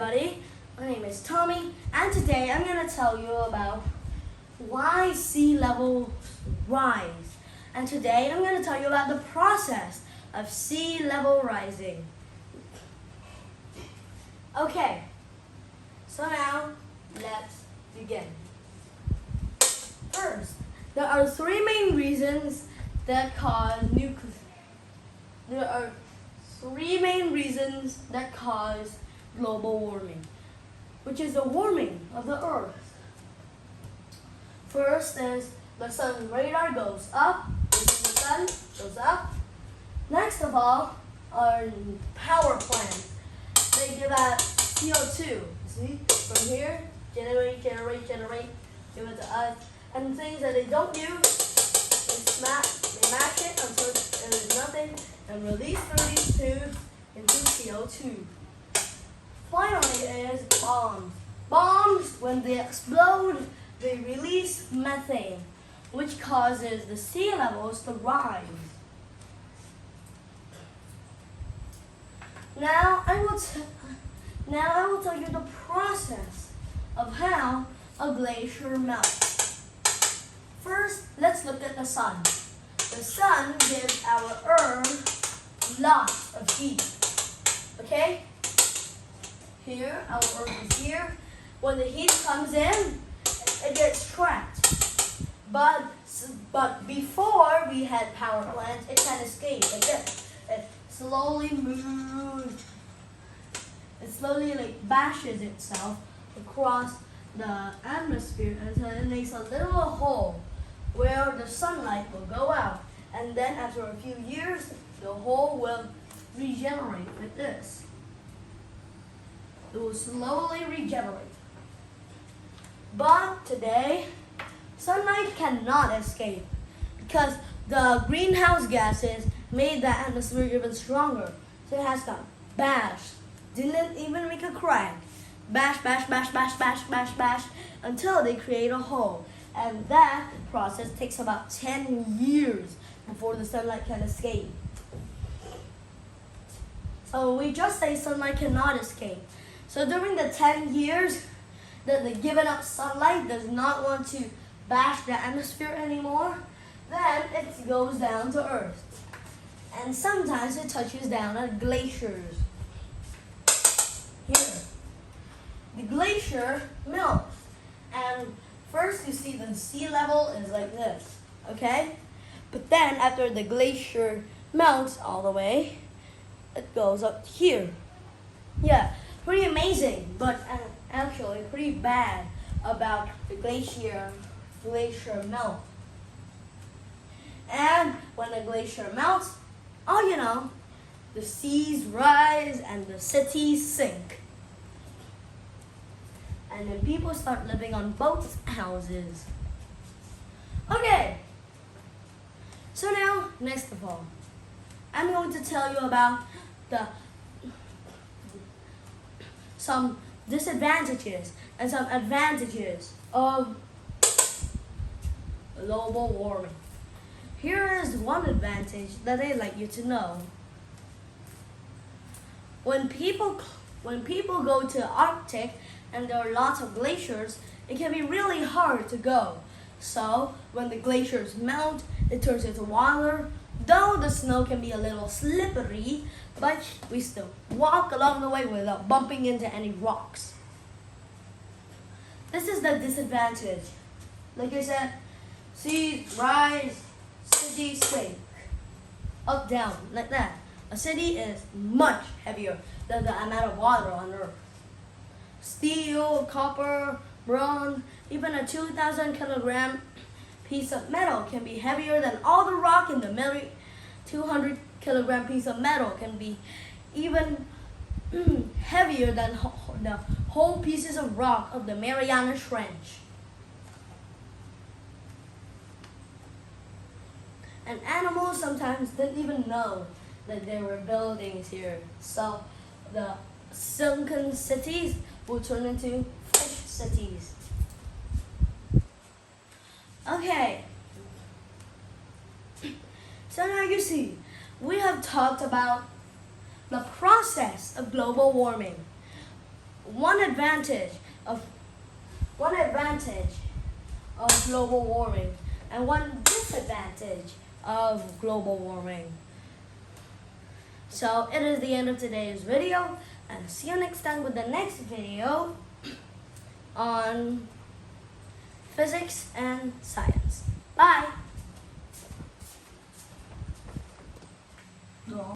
everybody, my name is Tommy, and today I'm going to tell you about why sea levels rise. And today I'm going to tell you about the process of sea level rising. Okay, so now let's begin. First, there are three main reasons that cause global warming, which is the warming of the earth. First is the sun's radar goes up, the sun goes up. Next of all are power plants. They give out CO2. See, from here, generate, give it to us. And things that they don't use, they mash it until there is nothing and release through these tubes into CO2. Finally is bombs. Bombs, when they explode, they release methane, which causes the sea levels to rise. Now I will tell you the process of how a glacier melts. First, let's look at the sun. The sun gives our Earth lots of heat. Okay? Here, our Earth is here. When the heat comes in, it gets trapped. But before we had power plants, it can escape like this. It slowly moves. It slowly bashes itself across the atmosphere until it makes a little hole where the sunlight will go out. And then after a few years, the hole will regenerate like this. It will slowly regenerate. But today, sunlight cannot escape because the greenhouse gases made the atmosphere even stronger. So it has got bashed. Didn't even make a crack. Bash until they create a hole. And that process takes about 10 years before the sunlight can escape. So we just say sunlight cannot escape. So during the 10 years that the given up sunlight does not want to bash the atmosphere anymore, then it goes down to Earth. And sometimes it touches down at glaciers. Here. The glacier melts. And first you see the sea level is like this. Okay? But then after the glacier melts all the way, it goes up here. Yeah, pretty amazing, but actually pretty bad about the glacier melt. And when the glacier melts, oh you know, the seas rise and the cities sink. And then people start living on boats, houses. Okay. So now, next of all, I'm going to tell you about some disadvantages and some advantages of global warming. Here is one advantage that I'd like you to know. When people go to Arctic and there are lots of glaciers, it can be really hard to go. So when the glaciers melt, it turns into water. Though the snow can be a little slippery, but we still walk along the way without bumping into any rocks. This is the disadvantage. Like I said, seas rise, cities sink. Up, down, like that. A city is much heavier than the amount of water on Earth. Steel, copper, bronze, even a 2,000 kilogram piece of metal can be heavier than all the rock in the middle. 200 kilogram piece of metal can be even heavier than the whole pieces of rock of the Mariana Trench. And animals sometimes didn't even know that there were buildings here. So the sunken cities will turn into fish cities. Okay. So now you see, we have talked about the process of global warming. one advantage of global warming and one disadvantage of global warming. So it is the end of today's video, and see you next time with the next video on physics and science. Bye!